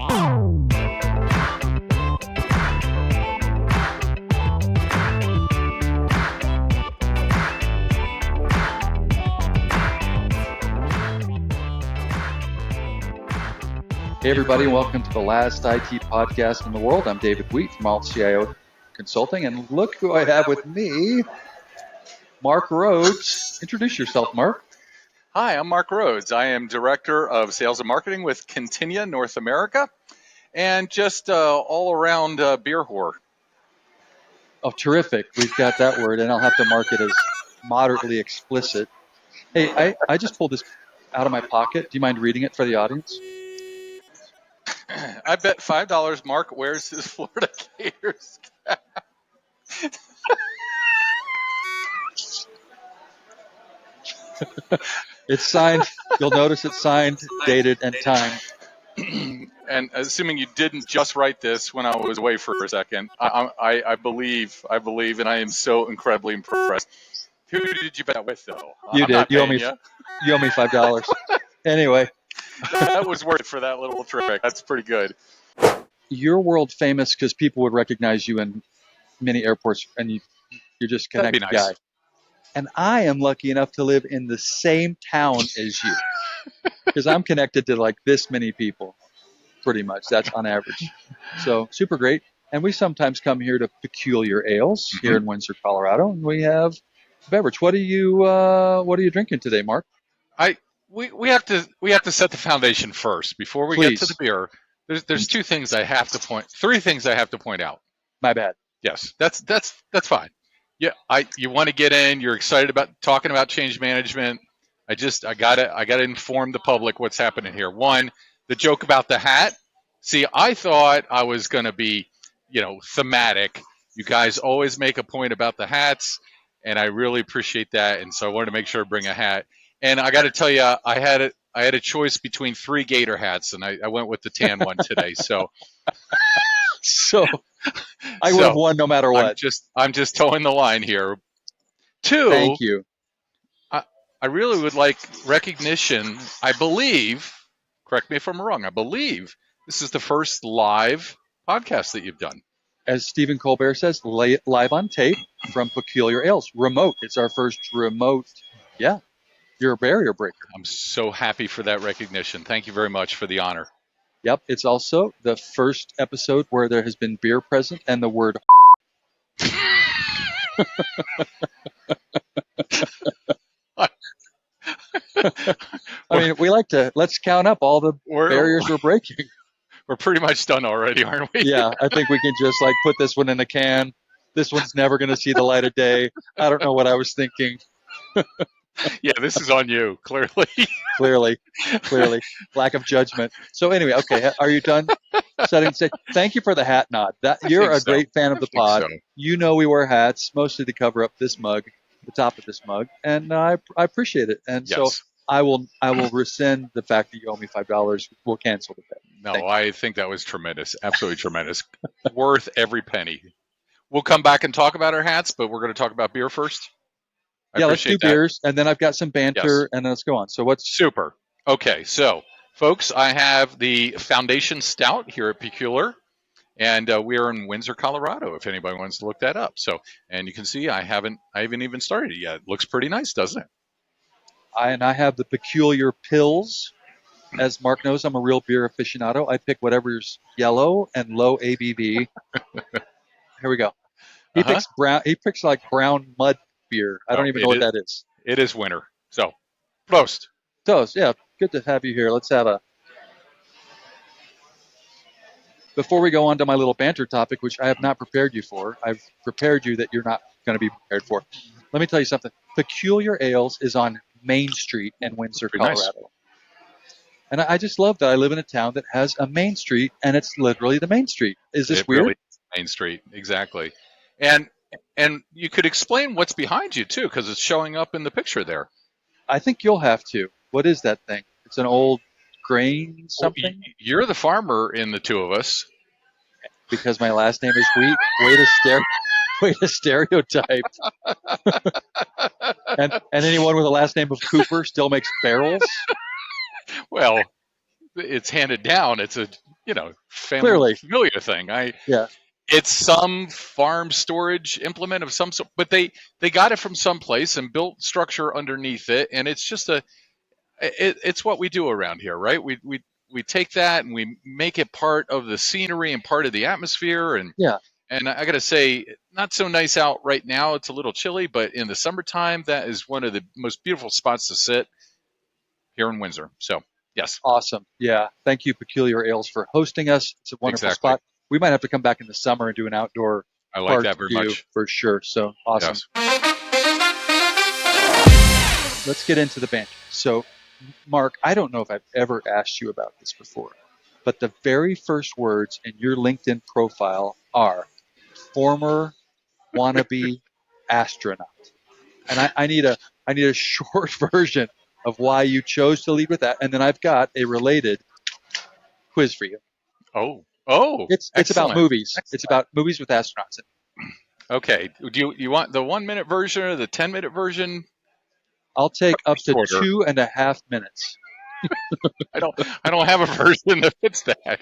Hey everybody, welcome to the last IT podcast in the world. I'm David Wheat from Alt CIO Consulting, and look who I have with me, Mark Rhodes. Introduce yourself, Mark. Hi, I'm Mark Rhodes. I am Director of Sales and Marketing with Continia North America, and just all-around beer whore. Oh, terrific. We've got that word, and I'll have to mark it as moderately explicit. Hey, I just pulled this out of my pocket. Do you mind reading it for the audience? I bet $5 Mark wears his Florida Gators cap. It's signed. You'll notice it's signed, dated, and timed. And assuming you didn't just write this when I was away for a second, I believe, and I am so incredibly impressed. Who did you bet that with, though? You I'm did. not You owe paying me. You owe me $5. Anyway, that was worth it for that little trick. That's pretty good. you're world famous because people would recognize you in many airports, and you're just a That'd be connected nice. guy. And I am lucky enough to live in the same town as you because I'm connected to like this many people, pretty much. That's on average. So super great. And we sometimes come here to Peculiar Ales here in Windsor, Colorado, and we have beverage. What are you drinking today, Mark? We have to set the foundation first before we Please. get to the beer. There's three things I have to point out. My bad. Yes, that's fine. Yeah, you want to get in. You're excited about talking about change management. I gotta inform the public what's happening here. One, the joke about the hat. See, I thought I was gonna be, thematic. You guys always make a point about the hats, and I really appreciate that. And so I wanted to make sure to bring a hat. And I got to tell you, I had a choice between 3 gator hats, and I went with the tan one today. So I would have won no matter what. I'm just towing the line here. 2. Thank you. I really would like recognition. I believe, correct me if I'm wrong, I believe this is the first live podcast that you've done. As Stephen Colbert says, live on tape from Peculiar Ales. Remote. It's our first remote. Yeah. You're a barrier breaker. I'm so happy for that recognition. Thank you very much for the honor. Yep. It's also the first episode where there has been beer present and the word I mean, let's count up all the barriers we're breaking. We're pretty much done already, aren't we? Yeah, I think we can just put this one in a can. This one's never going to see the light of day. I don't know what I was thinking. Yeah, this is on you, clearly. Clearly. Lack of judgment. So anyway, okay, are you done setting stage? Thank you for the hat nod. You're a great fan of the pod. So. You know we wear hats, mostly to cover up this mug, the top of this mug, and I appreciate it. And yes. So I will rescind the fact that you owe me $5. We'll cancel the bet. No, I think that was tremendous. Absolutely tremendous. Worth every penny. We'll come back and talk about our hats, but we're going to talk about beer first. Let's do beers, and then I've got some banter, and then let's go on. So what's super? Okay, so folks, I have the Foundation Stout here at Peculiar, and we are in Windsor, Colorado. If anybody wants to look that up, and you can see I haven't even started it yet. It looks pretty nice, doesn't it? I have the Peculiar Pills. As Mark knows, I'm a real beer aficionado. I pick whatever's yellow and low ABV. Here we go. He picks brown. He picks like brown mud beer. I don't even know what that is. It is winter. So, Prost. Toast. Yeah, good to have you here. Let's have Before we go on to my little banter topic, which I have not prepared you for, I've prepared you that you're not going to be prepared for. Let me tell you something. Peculiar Ales is on Main Street in Windsor, Colorado. Nice. And I just love that I live in a town that has a main street, and it's literally the main street. Is this weird? Really is Main Street, exactly. And you could explain what's behind you, too, because it's showing up in the picture there. I think you'll have to. What is that thing? It's an old grain something? Well, you're the farmer in the two of us. Because my last name is Wheat. Way to stereotype. and anyone with a last name of Cooper still makes barrels? Well, it's handed down. It's a family Clearly, familiar thing. yeah, It's some farm storage implement of some sort, but they got it from someplace and built structure underneath it, and it's just it's what we do around here, right? We take that and we make it part of the scenery and part of the atmosphere, yeah, and I got to say, not so nice out right now. It's a little chilly, but in the summertime, that is one of the most beautiful spots to sit here in Windsor. So, yes, awesome. Yeah, thank you, Peculiar Ales, for hosting us. It's a wonderful exactly. spot. We might have to come back in the summer and do an outdoor I like that very barbecue much. for sure. So awesome. Yes. Let's get into the banter. So, Mark, I don't know if I've ever asked you about this before, but the very first words in your LinkedIn profile are former wannabe astronaut. And I need a short version of why you chose to lead with that. And then I've got a related quiz for you. Oh, It's about excellent. movies. It's Excellent. about movies with astronauts. Okay. Do you want the 1 minute version or the 10-minute version? I'll take up to Shorter. 2.5 minutes. I don't I don't have a version that fits that.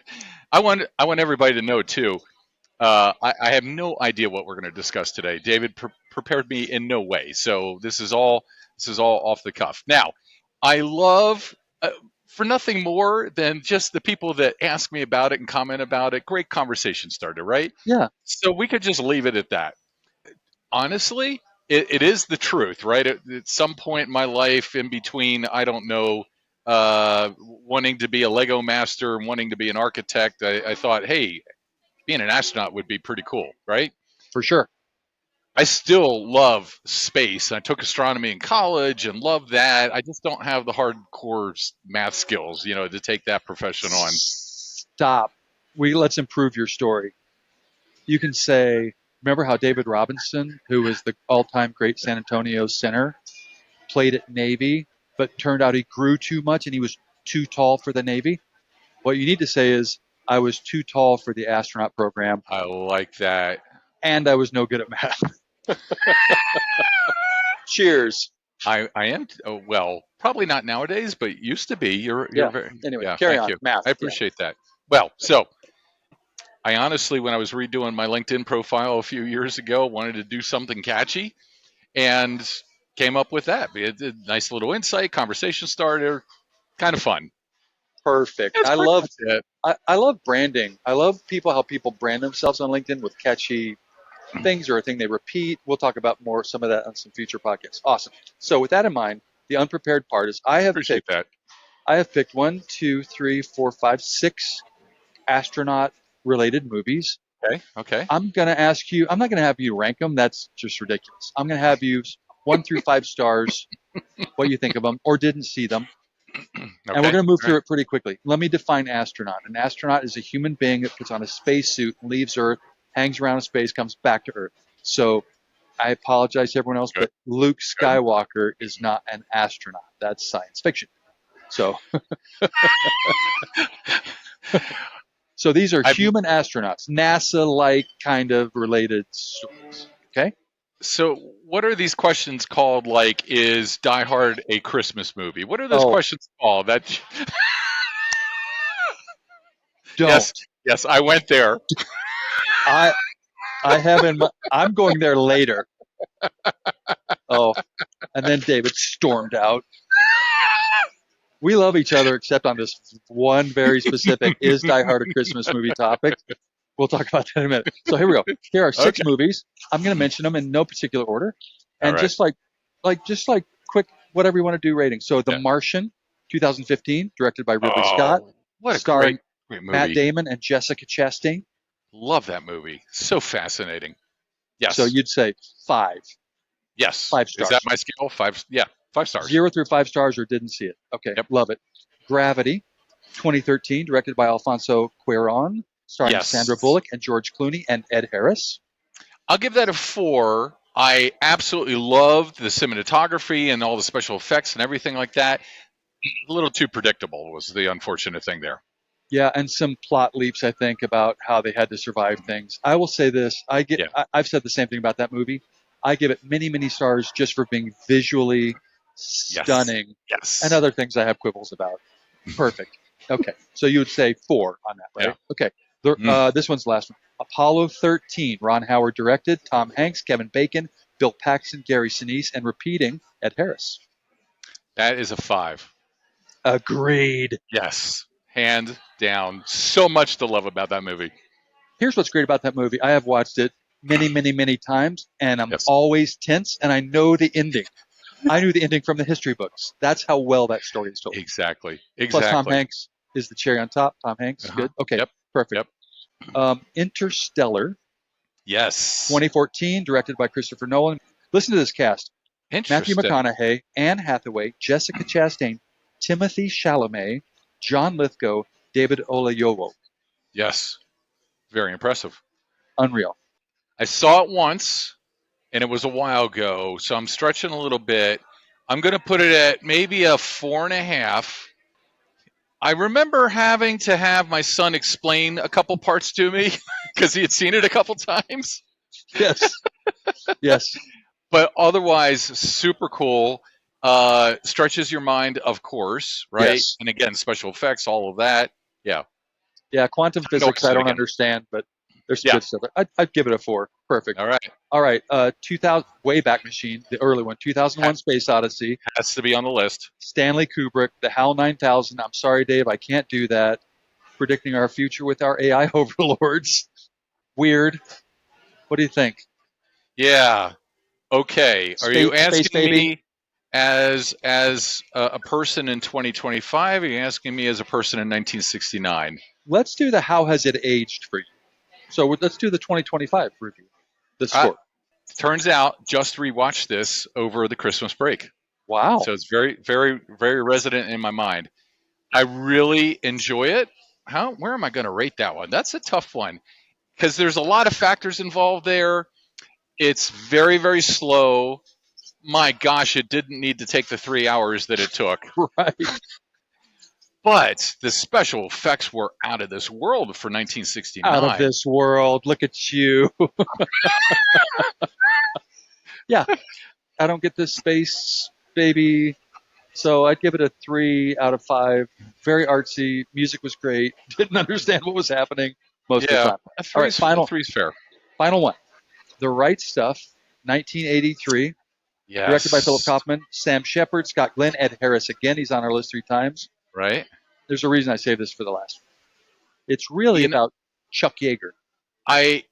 I want everybody to know too. I have no idea what we're going to discuss today. David prepared me in no way, so this is all off the cuff. Now, I love for nothing more than just the people that ask me about it and comment about it. Great conversation starter, right? Yeah, So we could just leave it at that. Honestly, it is the truth, right? At some point in my life, in between, I don't know, wanting to be a Lego master and wanting to be an architect, I thought, hey, being an astronaut would be pretty cool, right? for sure. I still love space. I took astronomy in college and love that. I just don't have the hardcore math skills, to take that profession on. Stop. Let's improve your story. You can say, remember how David Robinson, who was the all-time great San Antonio center, played at Navy, but turned out he grew too much and he was too tall for the Navy? What you need to say is, I was too tall for the astronaut program I like that. and I was no good at math. Cheers. I am well, probably not nowadays, but used to be. You're Yeah. very Anyway, yeah. carry Thank on. you. Math. I Yeah. appreciate that. Well, so I honestly, when I was redoing my LinkedIn profile a few years ago, wanted to do something catchy and came up with that. It a nice little insight, conversation starter, kind of fun. Perfect. That's pretty much it. I love branding. I love how people brand themselves on LinkedIn with catchy things or a thing they repeat. We'll talk about some of that on some future podcasts. Awesome. So with that in mind, the unprepared part is Appreciate that. I have picked one, two, three, four, five, six astronaut related movies. Okay. Okay. I'm not gonna have you rank them. That's just ridiculous. I'm gonna have you 1 through 5 stars, what you think of them or didn't see them. And we're Okay. going to move All right. through it pretty quickly. Let me define astronaut. An astronaut is a human being that puts on a spacesuit, leaves Earth, hangs around in space, comes back to Earth. So I apologize to everyone else, Good. but Luke Good. Skywalker is not an astronaut. That's science fiction. So, so these are I've human astronauts, NASA-like kind of related stories. Okay. So, what are these questions called? Like, is Die Hard a Christmas movie? What are those Oh, questions called? That don't. yes, yes, I went there. I I have in my, I'm going there later. Oh, and then David stormed out. We love each other except on this one very specific is Die Hard a Christmas movie topic. We'll talk about that in a minute. So here we go. Here are six Okay, movies. I'm going to mention them in no particular order, all and right. just like quick whatever you want to do rating. So The Yeah. Martian, 2015, directed by Ridley Scott, Oh, what a great, starring great Matt movie! Damon and Jessica Chastain. Love that movie. So fascinating. So Yes, you'd say five, yes. five Is that stars, my scale? Five. Yeah, 5 stars. 0 through 5 stars, or didn't see it. Okay, Yep. love it. Gravity, 2013, directed by Alfonso Cuarón, starring Sandra Yes. Bullock and George Clooney and Ed Harris. I'll give that a 4. I absolutely loved the cinematography and all the special effects and everything like that. A little too predictable was the unfortunate thing there. Yeah, and some plot leaps, I think, about how they had to survive things. I will say this: Yeah. I've said the same thing about that movie. I give it many, many stars just for being visually Yes. stunning, and Yes. other things I have quibbles about. Perfect. Okay, so you would say 4 on that, Yeah. right? Okay, Mm, this one's the last one. Apollo 13. Ron Howard directed. Tom Hanks, Kevin Bacon, Bill Paxton, Gary Sinise, and repeating Ed Harris. that is a 5. Agreed. Yes. Hand down. So much to love about that movie. Here's what's great about that movie. I have watched it many, many, many times, and I'm Yes. always tense, and I know the ending. I knew the ending from the history books. That's how well that story is told. Exactly. Plus, Tom Exactly. Hanks is the cherry on top. Tom Hanks, Uh-huh. good. Okay, Yep. perfect. Yep. Interstellar, Yes. 2014, directed by Christopher Nolan. Listen to this cast: Matthew Interesting. McConaughey, Anne Hathaway, Jessica Chastain, Timothy Chalamet, John Lithgow, David Oyelowo. Yes. Very impressive. Unreal. I saw it once, and it was a while ago, so I'm stretching a little bit. I'm going to put it at maybe a 4.5. I remember having to have my son explain a couple parts to me because he had seen it a couple times. Yes, yes, But otherwise, super cool. Stretches your mind, of course, right? yes. And again, special effects, all of that. Yeah. Yeah, quantum Time to physics watch I it don't again. understand, but there's some Yeah. good stuff. I'd give it a 4. Perfect. All right. All right, 2000 Wayback Machine, the early one, 2001: Space Odyssey, Has to be on the list. Stanley Kubrick, the HAL 9000. I'm sorry, Dave, I can't do that. Predicting our future with our AI overlords. Weird. What do you think? Yeah. Okay. Are you Space asking baby. me as a person in 2025? Or are you asking me as a person in 1969? Let's do the how has it aged for you. So let's do the 2025 review. The Uh, score. Turns out, just rewatched this over the Christmas break, Wow. so it's very, very, very resident in my mind. I really enjoy it. How? Where am I going to rate that one? That's a tough one because there's a lot of factors involved there. It's very, very slow. My gosh, it didn't need to take the 3 hours that it took. Right. But the special effects were out of this world for Out of 1969. this world. Look at you. Yeah, I don't get this space baby. So I'd give it a 3 out of 5. Very artsy. Music was great. Didn't understand what was happening most of the Yeah, time. a All right, three's fair. final one. The Right Stuff, 1983, directed by Philip Yes, Kaufman. Sam Shepard, Scott Glenn, Ed Harris again. He's on our list 3 times. right. There's a reason I saved this for the last one. It's really You know, about Chuck Yeager. I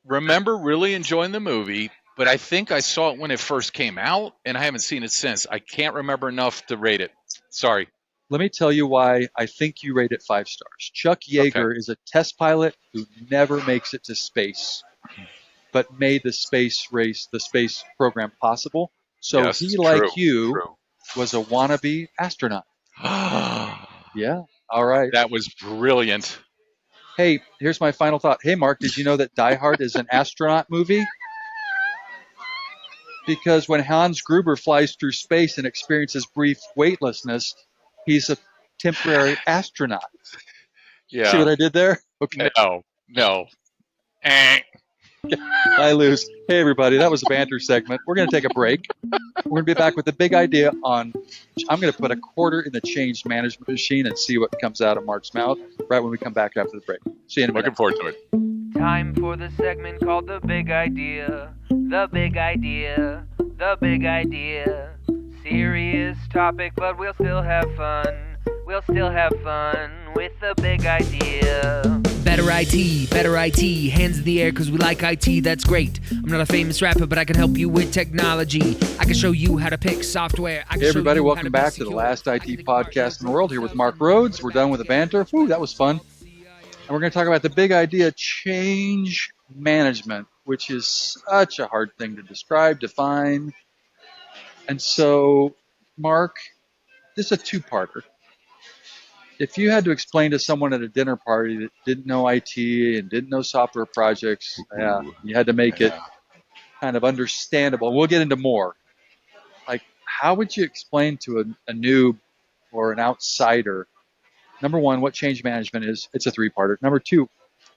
remember really enjoying the movie, but I think I saw it when it first came out, and I haven't seen it since. I can't remember enough to rate it. Sorry. Let me tell you why I think you rate it 5 stars. Chuck Okay. Yeager is a test pilot who never makes it to space, but made the space program possible. So Yes. he, True. like you, True. was a wannabe astronaut. That Yeah. All right. was brilliant. Hey, here's my final thought. Hey, Mark, did you know that Die Hard is an astronaut movie? Because when Hans Gruber flies through space and experiences brief weightlessness, he's a temporary astronaut. See what Yeah. I did there? Okay. No. No. Eh. I lose. Hey, everybody, that was a banter segment. We're going to take a break. We're going to be back with a big idea on. I'm going to put a quarter in the change management machine and see what comes out of Mark's mouth right when we come back after the break. See you in a minute. Looking forward to it. Time for the segment called The Big Idea. The Big Idea. The Big Idea. Serious topic, but we'll still have fun. We'll still have fun with The Big Idea. Better IT, hands in the air cause we like IT, that's great. I'm not a famous rapper, but I can help you with technology. I can show you how to pick software. Hey, everybody, welcome back to the last IT podcast in the world here with Mark Rhodes. We're done with the banter. Whew, that was fun. And we're going to talk about the big idea, change management, which is such a hard thing to describe, define. And so, Mark, this is a two-parter. If you had to explain to someone at a dinner party that didn't know IT and didn't know software projects, yeah, Ooh, you had to make it yeah. kind of understandable. We'll get into more. Like, how would you explain to a noob or an outsider, number one, what change management is? It's a three-parter. Number two,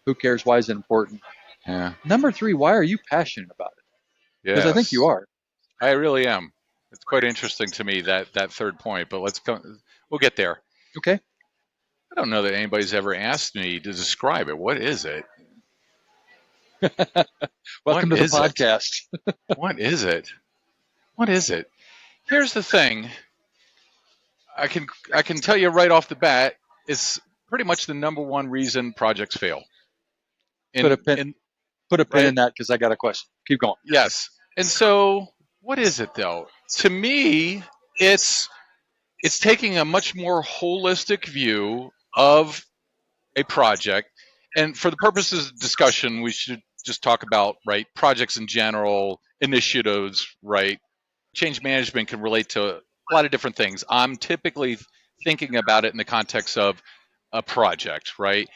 who cares? Why is it important? Yeah. Number three, why are you passionate about it? Because I think you Yes. are. I really am. It's quite interesting to me that third point, but let's go. We'll get there. Okay. I don't know that anybody's ever asked me to describe it. What is it? Welcome What to the is it? podcast. What is it? What is it? Here's the thing. I can tell you right off the bat, it's pretty much the number one reason projects fail. Put a pin, In put a pin right? in that because I got a question. Keep going. Yes. And so, what is it though? To me, it's it's taking a much more holistic view of a project. And for the purposes of discussion, we should just talk about right projects in general, initiatives, right? Change management can relate to a lot of different things. I'm typically thinking about it in the context of a project, right?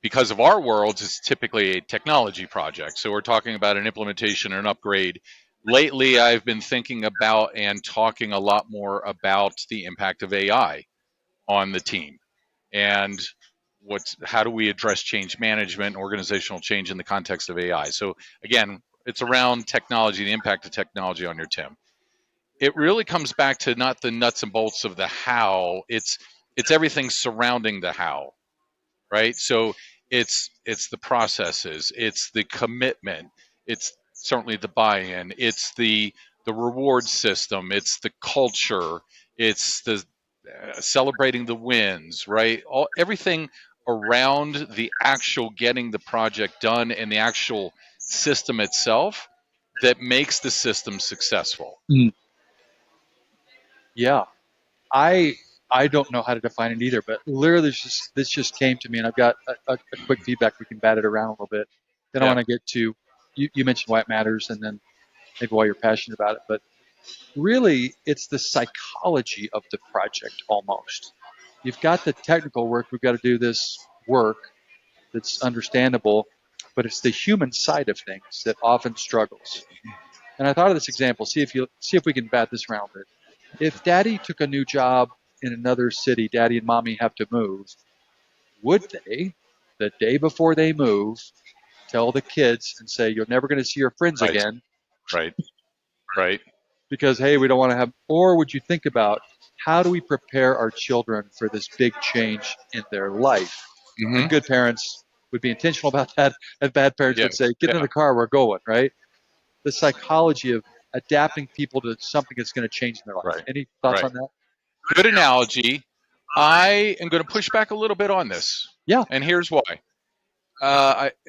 Because of our worlds, it's typically a technology project. So we're talking about an implementation or an upgrade. Lately, I've been thinking about and talking a lot more about the impact of AI on the team and how do we address change management, organizational change in the context of AI. So again, it's around technology, the impact of technology on your team. It really comes back to not the nuts and bolts of the how, it's everything surrounding the how, right? So it's the processes, it's the commitment, it's certainly the buy-in, it's the reward system, it's the culture, it's the celebrating the wins, right? Everything around the actual getting the project done and the actual system itself that makes the system successful. Mm, yeah, I I don't know how to define it either, but literally this just came to me, and I've got a quick feedback. We can bat it around a little bit. Then I Yeah. want to get to you mentioned why it matters, and then maybe why you're passionate about it. But really, it's the psychology of the project almost. You've got the technical work. We've got to do this work that's understandable, but it's the human side of things that often struggles. And I thought of this example. See if we can bat this around a bit. If Daddy took a new job in another city, Daddy and Mommy have to move. Would they, the day before they move, tell the kids and say, "You're never going to see your friends Right. again Right. Right. because hey, we don't want to have"? Or would you think about how do we prepare our children for this big change in their life? And Mm-hmm. good parents would be intentional about that, and bad parents Yeah. would say, "Get in Yeah. the car, we're going." Right? The psychology of adapting people to something that's going to change in their life. Right. Any thoughts Right. on that? Good analogy. I am going to push back a little bit on this. Yeah. And here's why.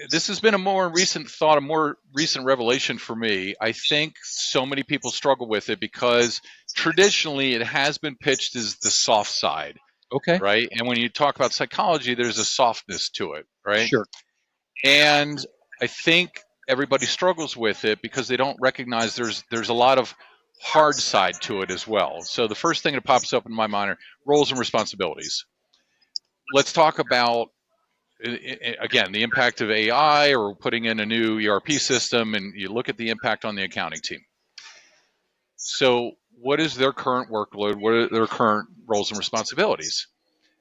This has been a more recent thought, a more recent revelation for me. I think so many people struggle with it because traditionally it has been pitched as the soft side, Okay. right? And when you talk about psychology, there's a softness to it, right? Sure. And I think everybody struggles with it because they don't recognize there's a lot of hard side to it as well. So the first thing that pops up in my mind are roles and responsibilities. Let's talk about again the impact of AI or putting in a new ERP system, and you look at the impact on the accounting team. So what is their current workload? What are their current roles and responsibilities?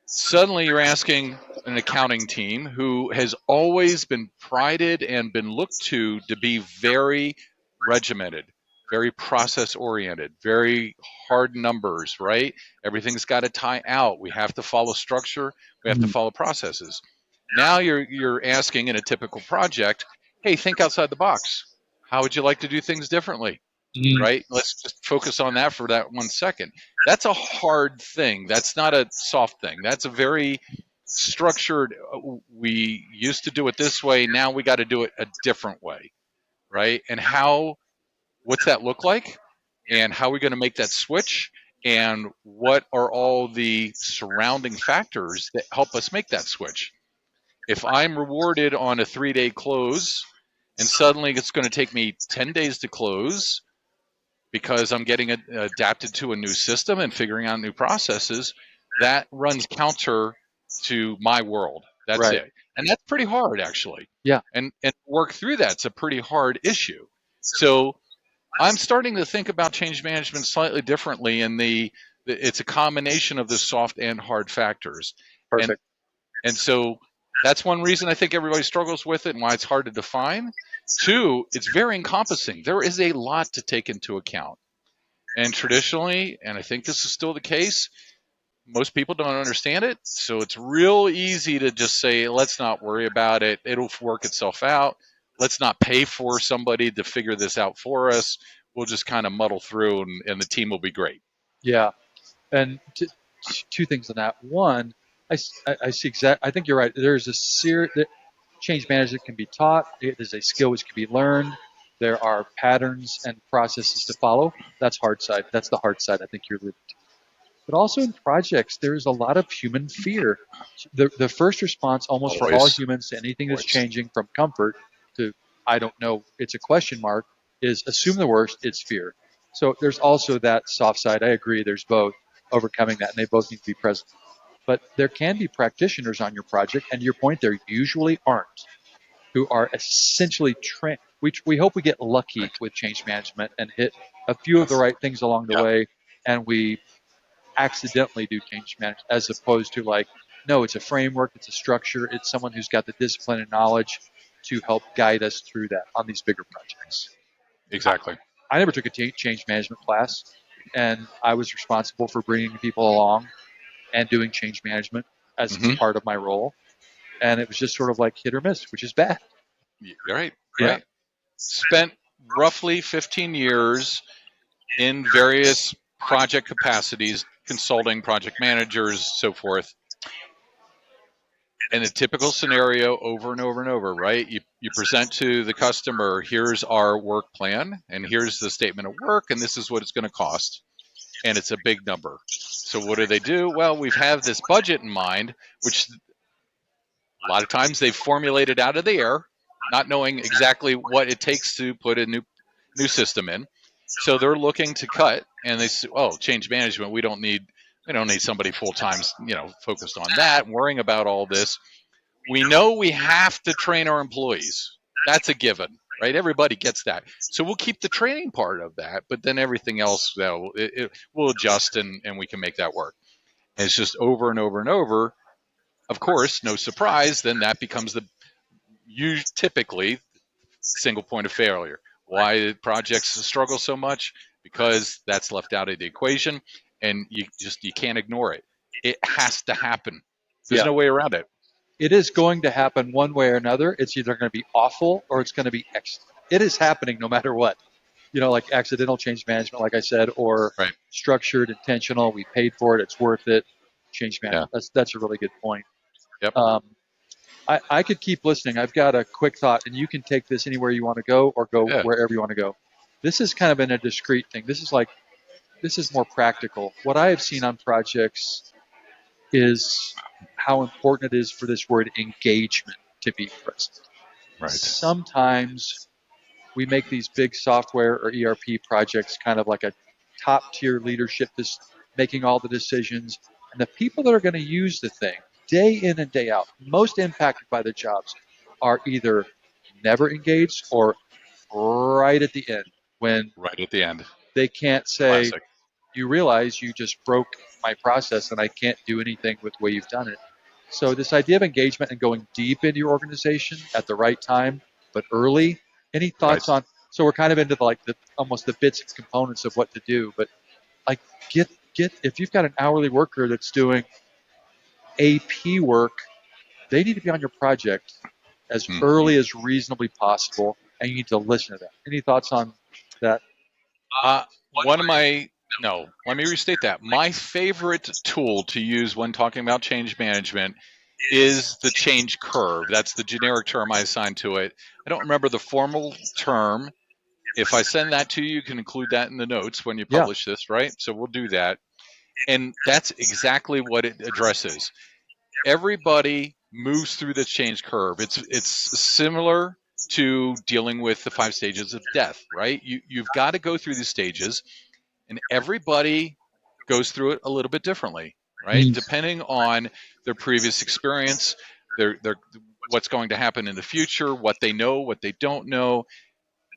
Suddenly you're asking an accounting team who has always been prided and been looked to be very regimented, very process oriented, very hard numbers, right? Everything's got to tie out. We have to follow structure, we have to Mhm. follow processes. Now you're asking in a typical project, hey, think outside the box. How would you like to do things differently? Mhm. Right? Let's just focus on that for that 1 second. That's a hard thing. That's not a soft thing. That's a very structured, we used to do it this way, now we got to do it a different way, right? And what's that look like? And how are we going to make that switch? And what are all the surrounding factors that help us make that switch? If I'm rewarded on a 3-day close and suddenly it's going to take me 10 days to close, because I'm getting adapted to a new system and figuring out new processes, that runs counter to my world. That's Right. it. And that's pretty hard, actually. Yeah. And work through that's a pretty hard issue. So I'm starting to think about change management slightly differently, and it's a combination of the soft and hard factors. And Perfect. and so that's one reason I think everybody struggles with it and why it's hard to define. Two, it's very encompassing. There is a lot to take into account. And traditionally, and I think this is still the case, most people don't understand it. So it's real easy to just say, let's not worry about it. It'll work itself out. Let's not pay for somebody to figure this out for us. We'll just kind of muddle through and the team will be great. Yeah. And two things on that. One, I see I think you're right. There's a change management can be taught. It is a skill which can be learned. There are patterns and processes to follow. That's hard side. That's the hard side. I think you're alluding to. But also in projects, there's a lot of human fear. The first response almost for all Always. humans to anything that's Always. changing from comfort to I don't know, it's a question mark, is assume the worst, it's fear. So there's also that soft side. I agree, there's both overcoming that, and they both need to be present. But there can be practitioners on your project, and to your point, there usually aren't, who are essentially trained. We hope we get lucky with change management and hit a few of the right things along the way, and we accidentally do change management, as opposed to like, no, it's a framework, it's a structure, it's someone who's got the discipline and knowledge to help guide us through that on these bigger projects. Exactly. I never took a change management class, and I was responsible for bringing people along and doing change management as part of my role. And it was just sort of like hit or miss, which is bad. Right. Yeah. Right. Spent roughly 15 years in various project capacities, consulting, project managers, so forth. In a typical scenario, over and over and over, right? You present to the customer, here's our work plan, and here's the statement of work, and this is what it's going to cost. And it's a big number. So what do? Well, we've had this budget in mind, which a lot of times they've formulated out of the air, not knowing exactly what it takes to put a new system in. So they're looking to cut, and they say, "Oh, change management. We don't need somebody full time, focused on that, and worrying about all this. We know we have to train our employees. That's a given, right? Everybody gets that. So we'll keep the training part of that, but then everything else, we'll adjust, and we can make that work." And it's just over and over and over. Of course, no surprise. Then that becomes typically single point of failure. Why projects struggle so much? Because that's left out of the equation, and you can't ignore it. It has to happen. There's no way around it. It is going to happen one way or another. It's either going to be awful or it's going to be excellent. It is happening no matter what. Like accidental change management, like I said, or structured, intentional. We paid for it. It's worth it. Change management. Yeah. That's a really good point. Yep. I could keep listening. I've got a quick thought, and you can take this anywhere you want to go or go wherever you want to go. This is kind of in a discrete thing. This is more practical. What I have seen on projects is how important it is for this word engagement to be present. Right. Sometimes we make these big software or ERP projects kind of like a top tier leadership that's making all the decisions. And the people that are going to use the thing day in and day out, most impacted by the jobs, are either never engaged or right at the end, when they can't say, classic. You realize you just broke my process and I can't do anything with the way you've done it. So this idea of engagement and going deep into your organization at the right time, but early. Any thoughts on? So we're kind of into almost the bits and components of what to do, but like get if you've got an hourly worker that's doing AP work, they need to be on your project as early as reasonably possible, and you need to listen to that. Any thoughts on that? Let me restate that. My favorite tool to use when talking about change management is the change curve. That's the generic term I assigned to it. I don't remember the formal term. If I send that to you, you can include that in the notes when you publish this, right? So we'll do that. And that's exactly what it addresses. Everybody moves through this change curve. It's similar to dealing with the 5 stages of death, right? You've got to go through these stages, and everybody goes through it a little bit differently, right? Depending on their previous experience, their what's going to happen in the future, what they know, what they don't know.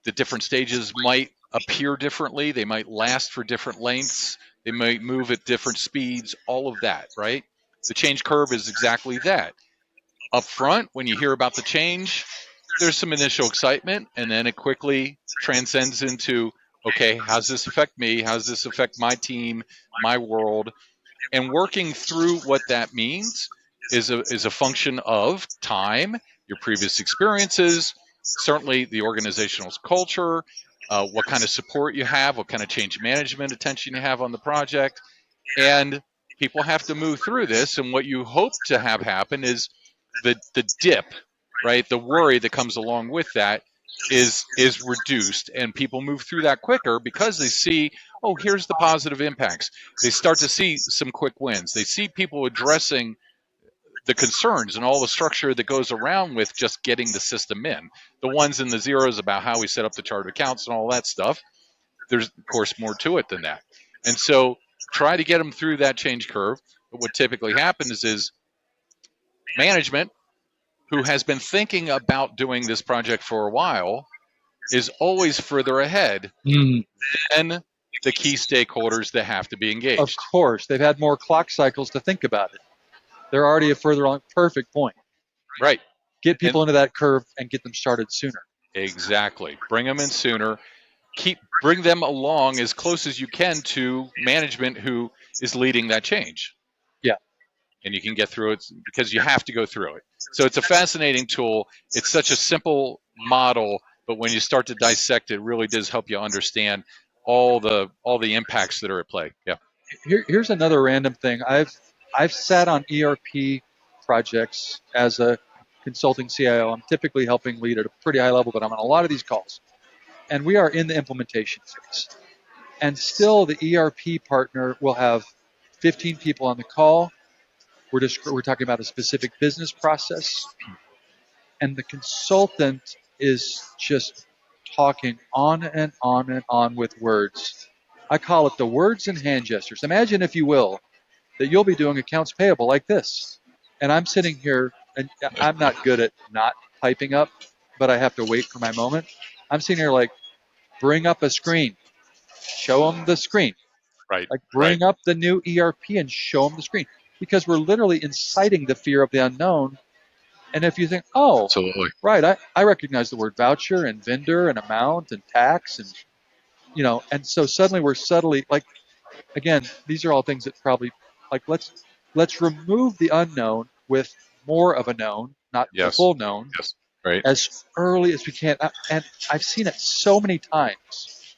The different stages might appear differently. They might last for different lengths. They might move at different speeds, all of that, right? The change curve is exactly that. Up front, when you hear about the change, there's some initial excitement, and then it quickly transcends into, okay, how's this affect me? How's this affect my team, my world? And working through what that means is a function of time, your previous experiences, certainly the organizational culture, what kind of support you have, what kind of change management attention you have on the project. And people have to move through this. And what you hope to have happen is the dip, right? The worry that comes along with that is reduced, and people move through that quicker because they see, oh, here's the positive impacts. They start to see some quick wins. They see people addressing the concerns and all the structure that goes around with just getting the system in. The ones and the zeros about how we set up the chart of accounts and all that stuff. There's, of course, more to it than that. And so try to get them through that change curve. But what typically happens is management, who has been thinking about doing this project for a while, is always further ahead than the key stakeholders that have to be engaged. Of course, they've had more clock cycles to think about it. They're already a further on. Perfect point. Right. Get people into that curve and get them started sooner. Exactly. Bring them in sooner. Bring them along as close as you can to management who is leading that change. Yeah. And you can get through it because you have to go through it. So it's a fascinating tool. It's such a simple model, but when you start to dissect it, really does help you understand all the impacts that are at play. Yeah. Here's another random thing. I've sat on ERP projects as a consulting CIO. I'm typically helping lead at a pretty high level, but I'm on a lot of these calls. And we are in the implementation phase. And still the ERP partner will have 15 people on the call. We're talking about a specific business process. And the consultant is just talking on and on and on with words. I call it the words and hand gestures. Imagine, if you will, that you'll be doing accounts payable like this. And I'm sitting here, and I'm not good at not typing up, but I have to wait for my moment. I'm sitting here like, bring up a screen, show them the screen. Right. Like, bring up the new ERP and show them the screen. Because we're literally inciting the fear of the unknown. And if you think, oh, absolutely, right, I recognize the word voucher and vendor and amount and tax, and and so suddenly we're subtly, like, again, these are all things that probably, like, let's remove the unknown with more of a known, not the full known, right, as early as we can. And I've seen it so many times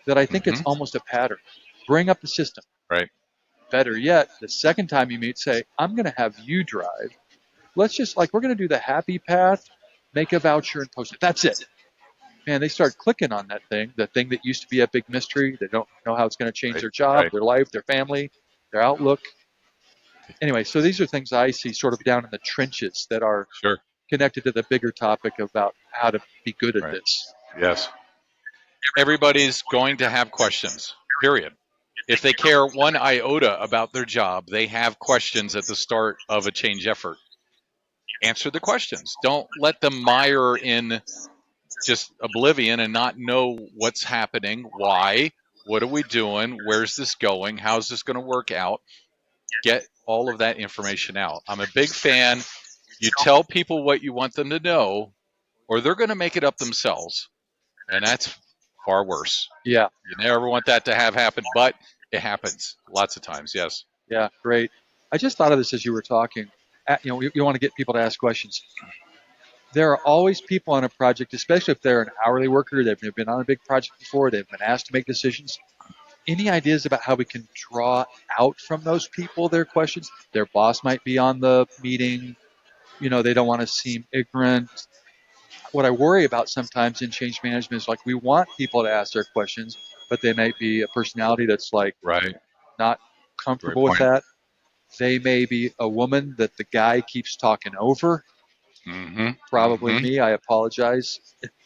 that I think it's almost a pattern. Bring up the system. Right. Better yet, the second time you meet, say, I'm going to have you drive. Let's just, like, we're going to do the happy path, make a voucher and post it. That's it. Man, they start clicking on that thing, the thing that used to be a big mystery. They don't know how it's going to change their job, their life, their family, their outlook. Anyway, so these are things I see sort of down in the trenches that are connected to the bigger topic about how to be good at this. Yes. Everybody's going to have questions, period. If they care one iota about their job, they have questions at the start of a change effort. Answer the questions. Don't let them mire in just oblivion and not know what's happening, why, what are we doing, where's this going, how's this going to work out. Get all of that information out. I'm a big fan. You tell people what you want them to know, or they're going to make it up themselves, and that's far worse. Yeah. You never want that to have happen, but it happens lots of times. Yes. Yeah, great. I just thought of this as you were talking. You want to get people to ask questions. There are always people on a project, especially if they're an hourly worker, they've been on a big project before, they've been asked to make decisions. Any ideas about how we can draw out from those people their questions? Their boss might be on the meeting. They don't want to seem ignorant. What I worry about sometimes in change management is, like, we want people to ask their questions, but they might be a personality that's like not comfortable with that. They may be a woman that the guy keeps talking over. Probably me. I apologize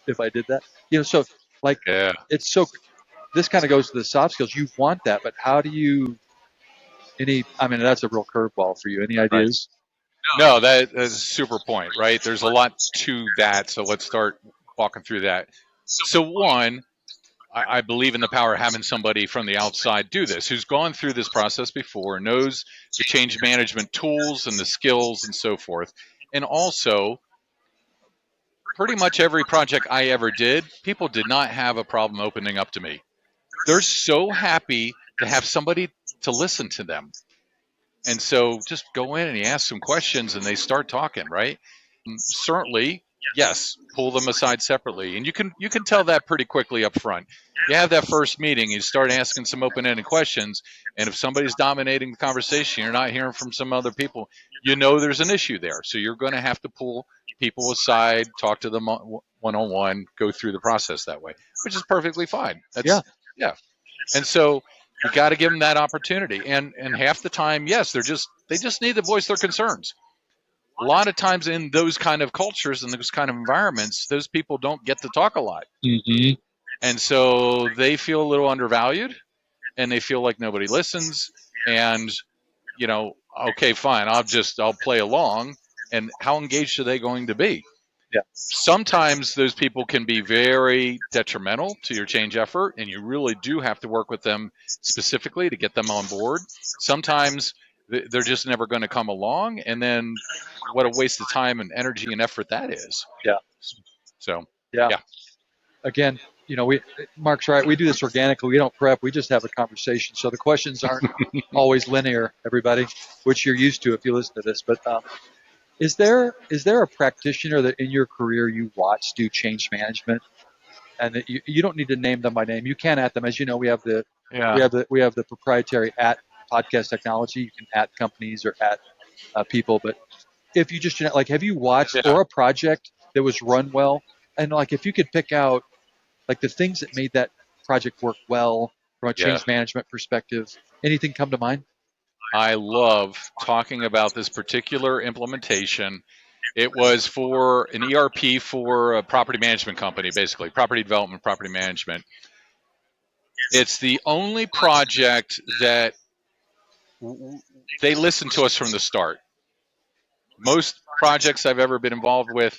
if I did that. So, like, it's so. This kind of goes to the soft skills. You want that, but how do you? That's a real curveball for you. Any ideas? No, that's a super point, right? There's a lot to that, so let's start walking through that. So one, I believe in the power of having somebody from the outside do this, who's gone through this process before, knows the change management tools and the skills and so forth. And also, pretty much every project I ever did, people did not have a problem opening up to me. They're so happy to have somebody to listen to them. And so just go in and you ask some questions and they start talking, right? Certainly, yes, pull them aside separately. And you can tell that pretty quickly up front. You have that first meeting, you start asking some open-ended questions, and if somebody's dominating the conversation, you're not hearing from some other people, you know there's an issue there. So you're going to have to pull people aside, talk to them one-on-one, go through the process that way, which is perfectly fine. Yeah. And so you got to give them that opportunity. And half the time, yes, they just need to voice their concerns. A lot of times in those kind of cultures and those kind of environments, those people don't get to talk a lot. Mm-hmm. And so they feel a little undervalued and they feel like nobody listens. And, okay, fine, I'll play along. And how engaged are they going to be? Yeah. Sometimes those people can be very detrimental to your change effort, and you really do have to work with them specifically to get them on board. Sometimes they're just never going to come along, and then what a waste of time and energy and effort that is. Yeah. So, yeah. yeah. Again, Mark's right. We do this organically. We don't prep. We just have a conversation. So the questions aren't always linear, everybody, which you're used to if you listen to this. But is there a practitioner that in your career you watch do change management, and that you don't need to name them by name? You can at them, as you know. We have the proprietary at podcast technology. You can at companies or at people. But if you just have you watched or a project that was run well, and if you could pick out the things that made that project work well from a change management perspective, anything come to mind? I love talking about this particular implementation. It was for an ERP for a property management company, basically, property development, property management. It's the only project that they listened to us from the start. Most projects I've ever been involved with,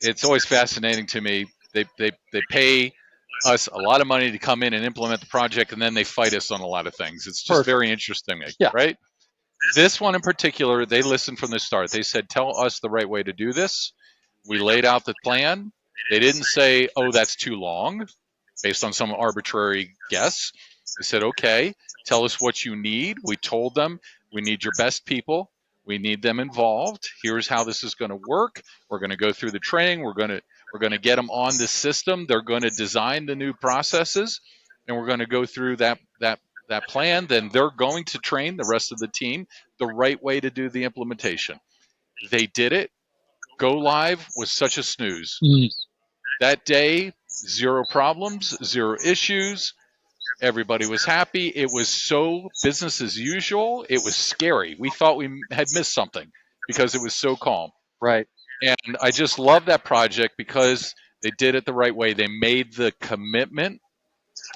it's always fascinating to me. They pay us a lot of money to come in and implement the project, and then they fight us on a lot of things. It's just very interesting, right? This one in particular, they listened from the start. They said, tell us the right way to do this. We laid out the plan. They didn't say, oh, that's too long, based on some arbitrary guess. They said, okay, tell us what you need. We told them, we need your best people. We need them involved. Here's how this is going to work. We're going to go through the training. We're going to get them on the system. They're going to design the new processes, and we're going to go through that plan. Then they're going to train the rest of the team the right way to do the implementation. They did it. Go live was such a snooze. That day, 0 problems, 0 issues. Everybody was happy. It was so business as usual. It was scary. We thought we had missed something because it was so calm. Right. And I just love that project because they did it the right way. They made the commitment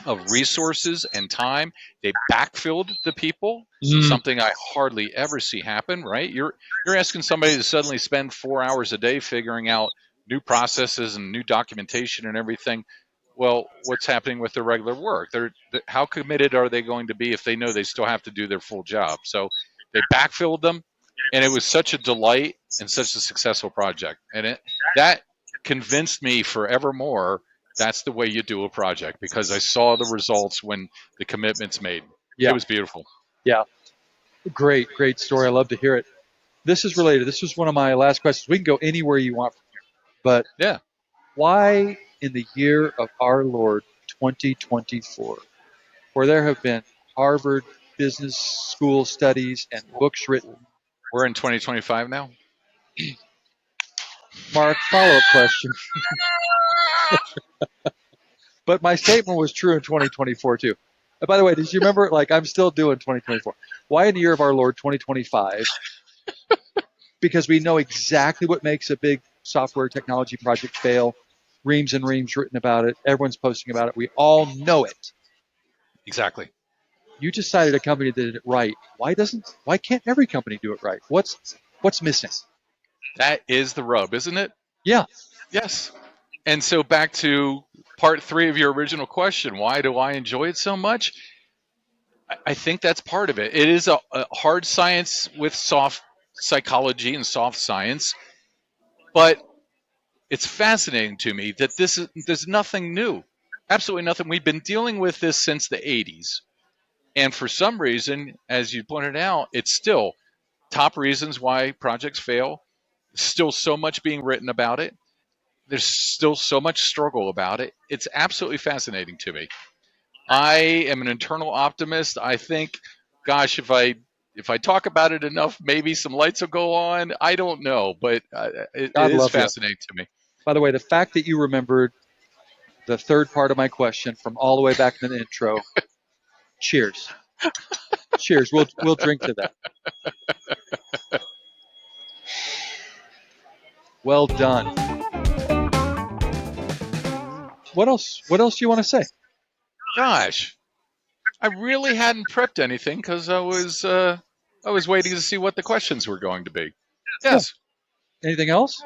of resources and time. They backfilled the people, something I hardly ever see happen, right? You're asking somebody to suddenly spend 4 hours a day figuring out new processes and new documentation and everything. Well, what's happening with their regular work? How committed are they going to be if they know they still have to do their full job? So they backfilled them, and it was such a delight and such a successful project. And that convinced me forevermore that's the way you do a project, because I saw the results when the commitment's made. It was beautiful. Yeah. Great story. I love to hear it. This is related. This was one of my last questions. We can go anywhere you want from here. But why in the year of our Lord 2024, where there have been Harvard Business School studies and books written? We're in 2025 now? Mark, follow-up question. But my statement was true in 2024 too. And by the way, did you remember, I'm still doing 2024. Why in the year of our Lord 2025? Because we know exactly what makes a big software technology project fail. Reams and reams written about it. Everyone's posting about it. We all know it. Exactly. You decided a company that did it right. Why can't every company do it right? What's missing? That is the rub, isn't it? Yeah. Yes. And so back to part 3 of your original question, why do I enjoy it so much? I think that's part of it. It is a hard science with soft psychology and soft science, but it's fascinating to me that there's nothing new, absolutely nothing. We've been dealing with this since the 80s, and for some reason, as you pointed out, it's still top reasons why projects fail. Still so much being written about it. There's still so much struggle about it. It's absolutely fascinating to me. I am an internal optimist. I think, gosh, if I talk about it enough, maybe some lights will go on. I don't know, but it God is love you. fascinating to me. By the way, the fact that you remembered the third part of my question from all the way back in the intro, cheers. Cheers. We'll drink to that. Well done. What else? What else do you want to say? Gosh, I really hadn't prepped anything because I was waiting to see what the questions were going to be. Yeah. Yes. Anything else?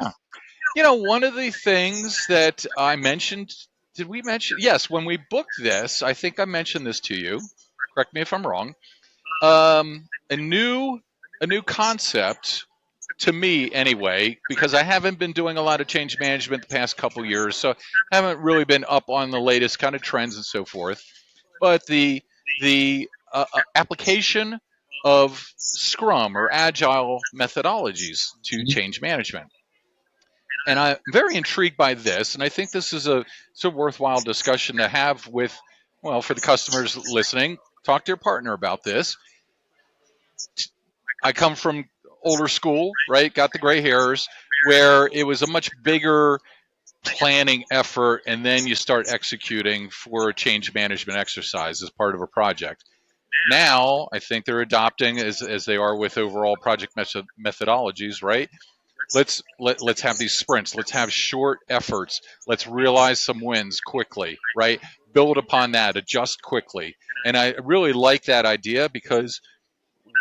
Yeah. One of the things that I mentioned, did we mention? Yes, when we booked this, I think I mentioned this to you. Correct me if I'm wrong. A new concept to me anyway, because I haven't been doing a lot of change management the past couple years, so I haven't really been up on the latest kind of trends and so forth. But the application of Scrum or Agile methodologies to change management. And I'm very intrigued by this, and I think this is a worthwhile discussion to have with, well, for the customers listening, talk to your partner about this. I come from older school, right? Got the gray hairs, where it was a much bigger planning effort, and then you start executing for a change management exercise as part of a project. Now, I think they're adopting, as they are with overall project methodologies, right? Let's have these sprints. Let's have short efforts. Let's realize some wins quickly, right? Build upon that, adjust quickly. And I really like that idea because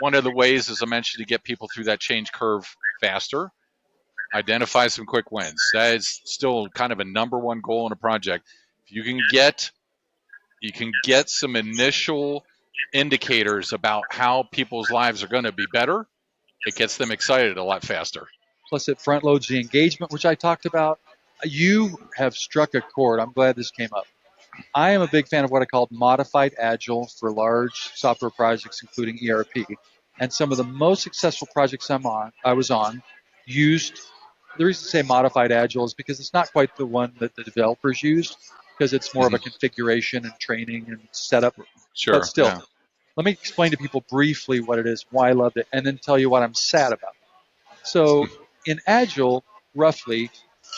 one of the ways, as I mentioned, to get people through that change curve faster, identify some quick wins. That is still kind of a number one goal in a project. If you can get some initial indicators about how people's lives are going to be better, it gets them excited a lot faster. Plus, it front loads the engagement, which I talked about. You have struck a chord. I'm glad this came up. I am a big fan of what I call modified agile for large software projects, including ERP. And some of the most successful projects I was on, used. The reason I say modified agile is because it's not quite the one that the developers used, because it's more of a configuration and training and setup. Sure. But still, Yeah. let me explain to people briefly what it is, why I loved it, and then tell you what I'm sad about. So in Agile, roughly,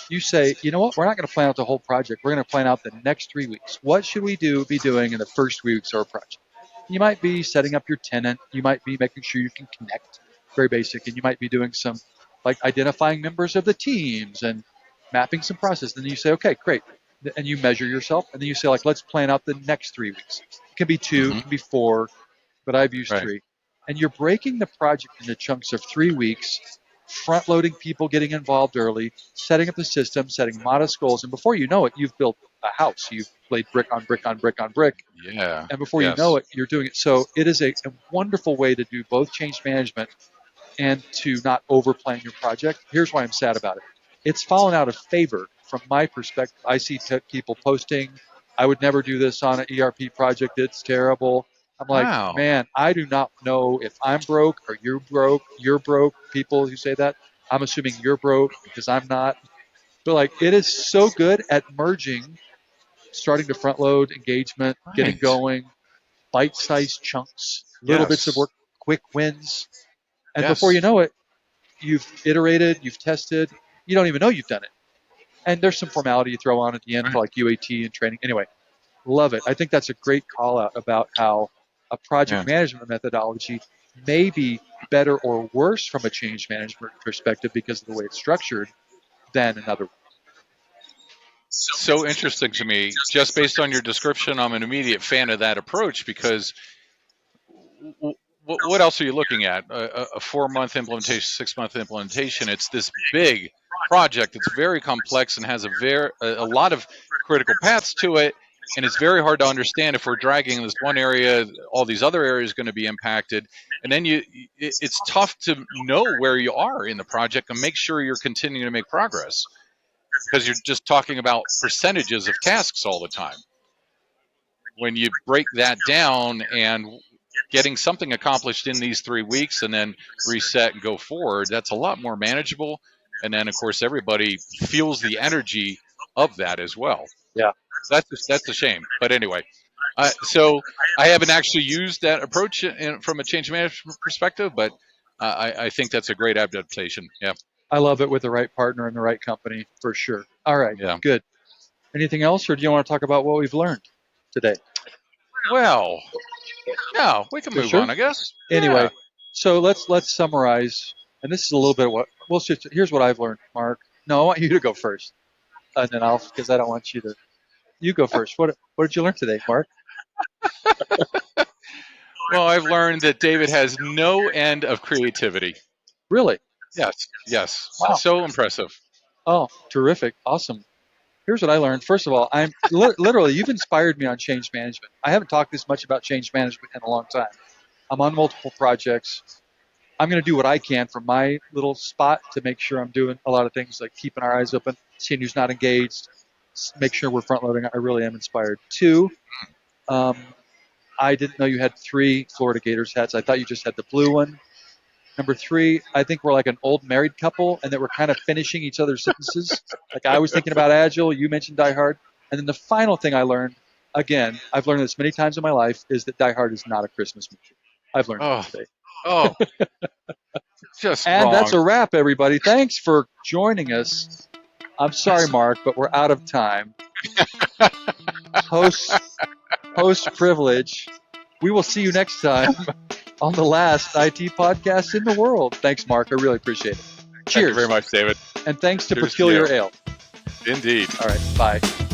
you say, you know what, we're not going to plan out the whole project. We're going to plan out the next 3 weeks. What should we be doing in the first 3 weeks of our project? You might be setting up your tenant. You might be making sure you can connect, very basic. And you might be doing some, like identifying members of the teams and mapping some process. Then you say, okay, great. And you measure yourself. And then you say, like, let's plan out the next 3 weeks. It can be 2, it can be 4, but I've used Right. 3. And you're breaking the project into chunks of 3 weeks, front loading people getting involved early, setting up the system, setting modest goals. And before you know it, you've built a house. You've laid brick on brick on brick on brick. Yeah. And before you Yes. know it, you're doing it. So it is a wonderful way to do both change management and to not overplan your project. Here's why I'm sad about it. It's fallen out of favor from my perspective. I see people posting, I would never do this on an ERP project. It's terrible. I'm like, Wow. man, I do not know if I'm broke or you're broke. You're broke. People who say that, I'm assuming you're broke because I'm not. But like, it is so good at merging, starting to front load engagement, getting Right. going, bite-sized chunks, little bits of Yes. work, quick wins. And Yes. before you know it, you've iterated, you've tested, you don't even know you've done it. And there's some formality you throw on at the end for like UAT and training. Anyway, love it. I think that's a great call out about how a project management methodology may be better or worse from a change management perspective because of the way it's structured than another one. So interesting to me. Just based on your description, I'm an immediate fan of that approach because what else are you looking at? A 4-month implementation, 6-month implementation. It's this big project. It's very complex and has a lot of critical paths to it. And it's very hard to understand if we're dragging this one area, all these other areas are going to be impacted. And then it's tough to know where you are in the project and make sure you're continuing to make progress because you're just talking about percentages of tasks all the time. When you break that down and getting something accomplished in these 3 weeks and then reset and go forward, that's a lot more manageable. And then, of course, everybody feels the energy of that as well. Yeah. That's a shame. But anyway, so I haven't actually used that approach from a change management perspective, but I think that's a great adaptation. Yeah. I love it with the right partner and the right company for sure. All right, Yeah. good. Anything else, or do you want to talk about what we've learned today? Well, yeah, we can move Sure. on, I guess. Anyway, Yeah. so let's summarize, and this is a little bit what here's what I've learned, Mark. No, I want you to go first, and then because I don't want you to. You go first. What did you learn today, Mark? Well, I've learned that David has no end of creativity. Really? Yes. Wow. So impressive. Oh, terrific. Awesome. Here's what I learned. First of all, I'm literally, you've inspired me on change management. I haven't talked this much about change management in a long time. I'm on multiple projects. I'm going to do what I can from my little spot to make sure I'm doing a lot of things like keeping our eyes open, seeing who's not engaged, make sure we're front loading. I really am inspired. 2, I didn't know you had 3 Florida Gators hats. I thought you just had the blue one. Number 3, I think we're like an old married couple and that we're kind of finishing each other's sentences. Like I was thinking about Agile, you mentioned Die Hard. And then the final thing I learned, again, I've learned this many times in my life, is that Die Hard is not a Christmas movie. I've learned that today. Oh, just And wrong. that's a wrap, everybody. Thanks for joining us. I'm sorry, Mark, but we're out of time. Host privilege. We will see you next time on the last IT podcast in the world. Thanks, Mark. I really appreciate it. Cheers. Thank you very much, David. And thanks to Cheers Peculiar to you. Ale. Indeed. All right. Bye.